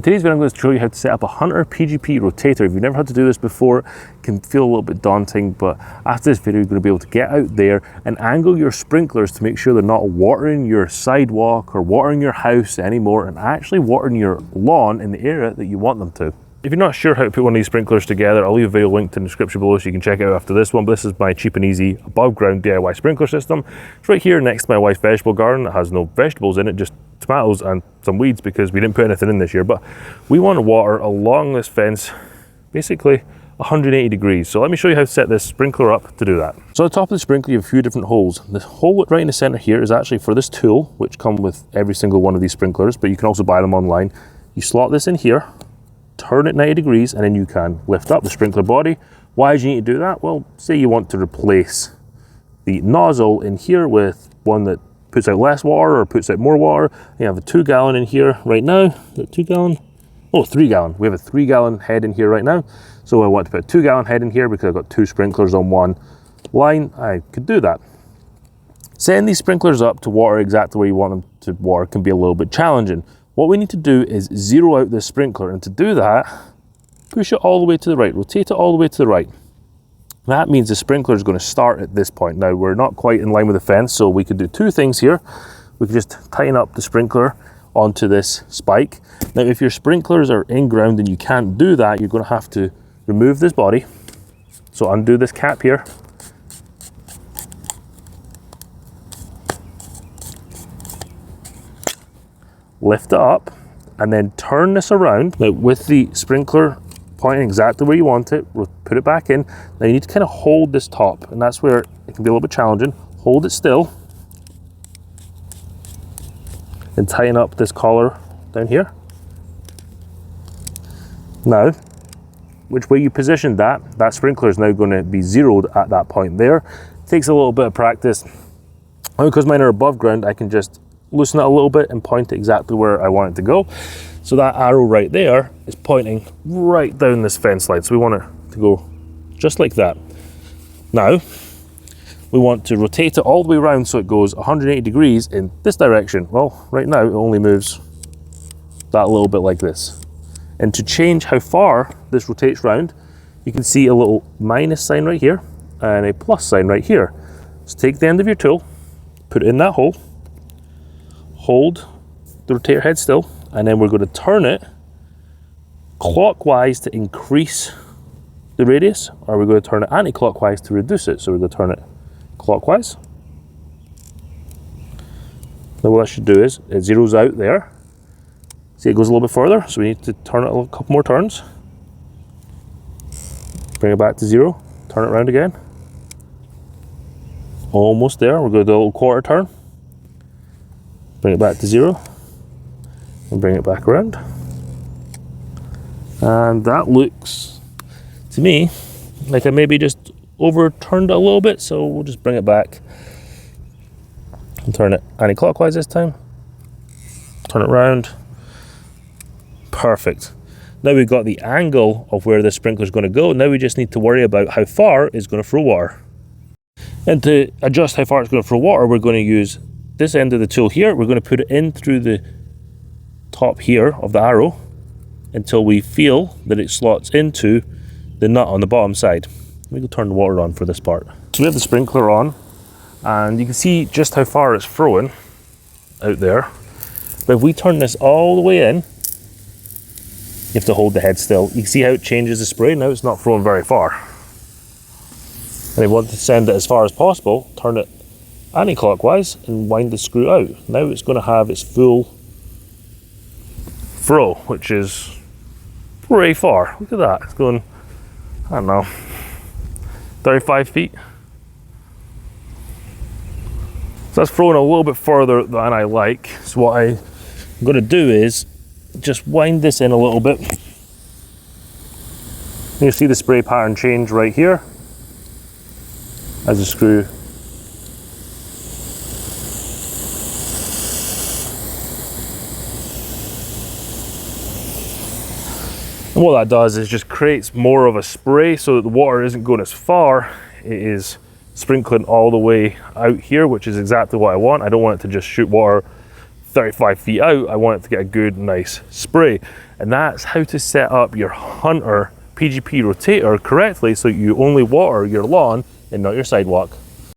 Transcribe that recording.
Today's video I'm going to show you how to set up a Hunter PGP rotator. If you've never had to do this before, it can feel a little bit daunting, but after this video you're going to be able to get out there and angle your sprinklers to make sure they're not watering your sidewalk or watering your house anymore, and actually watering your lawn in the area that you want them to. If you're not sure how to put one of these sprinklers together, I'll leave a video link in the description below so you can check it out after this one. But this is my cheap and easy above ground DIY sprinkler system. It's right here next to my wife's vegetable garden. It has no vegetables in it, just tomatoes and some weeds because we didn't put anything in this year. But we want to water along this fence basically 180 degrees. So let me show you how to set this sprinkler up to do that. So at the top of the sprinkler you have a few different holes. The hole right in the center here is actually for this tool, which come with every single one of these sprinklers, but you can also buy them online. You slot this in here, turn it 90 degrees, and then you can lift up the sprinkler body. Why do you need to do that? Well, say you want to replace the nozzle in here with one that puts out less water or puts out more water. You have a 2 gallon in here right now. Is it 2 gallon? Oh, 3 gallon. We have a 3 gallon head in here right now. So I want to put a 2 gallon head in here because I've got 2 sprinklers on one line. I could do that. Setting these sprinklers up to water exactly where you want them to water can be a little bit challenging. What we need to do is zero out this sprinkler, and to do that, push it all the way to the right, rotate it all the way to the right. That means the sprinkler is going to start at this point. Now, we're not quite in line with the fence, so we could do 2 things here. We could just tighten up the sprinkler onto this spike. Now, if your sprinklers are in ground and you can't do that, you're going to have to remove this body. So undo this cap here. Lift it up and then turn this around. Now with the sprinkler pointing exactly where you want it, we'll put it back in. Now you need to kind of hold this top, and that's where it can be a little bit challenging. Hold it still and tighten up this collar down here. Now, which way you position that sprinkler is now going to be zeroed at that point there. It takes a little bit of practice. And because mine are above ground, I can just loosen it a little bit and point it exactly where I want it to go. So that arrow right there is pointing right down this fence line. So we want it to go just like that. Now, we want to rotate it all the way around so it goes 180 degrees in this direction. Well, right now it only moves that little bit like this. And to change how far this rotates round, you can see a little minus sign right here and a plus sign right here. So take the end of your tool, put it in that hole, hold the rotator head still, and then we're going to turn it clockwise to increase the radius, or we're going to turn it anti-clockwise to reduce it. So we're going to turn it clockwise. Now what I should do is it zeroes out there. See, it goes a little bit further, so we need to turn it a couple more turns. Bring it back to 0, turn it around again. Almost there. We're going to do a little quarter turn. Bring it back to 0 and bring it back around. And that looks to me like I maybe just overturned it a little bit, so we'll just bring it back and turn it anti-clockwise this time. Turn it around. Perfect. Now we've got the angle of where the sprinkler is going to go. Now we just need to worry about how far it's going to throw water. And to adjust how far it's going to throw water, we're going to use this end of the tool here. We're going to put it in through the top here of the arrow until we feel that it slots into the nut on the bottom side. We can turn the water on for this part. So we have the sprinkler on, and you can see just how far it's throwing out there. But if we turn this all the way in, you have to hold the head still. You can see how it changes the spray. Now it's not throwing very far. And if you want to send it as far as possible, turn it anti-clockwise and wind the screw out. Now it's going to have its full throw, which is pretty far. Look at that. It's going, I don't know, 35 feet. So that's throwing a little bit further than I like. So what I'm going to do is just wind this in a little bit. You see the spray pattern change right here as the screw and what that does is just creates more of a spray so that the water isn't going as far. It is sprinkling all the way out here, which is exactly what I want. I don't want it to just shoot water 35 feet out, I want it to get a good, nice spray. And that's how to set up your Hunter PGP rotator correctly so you only water your lawn and not your sidewalk.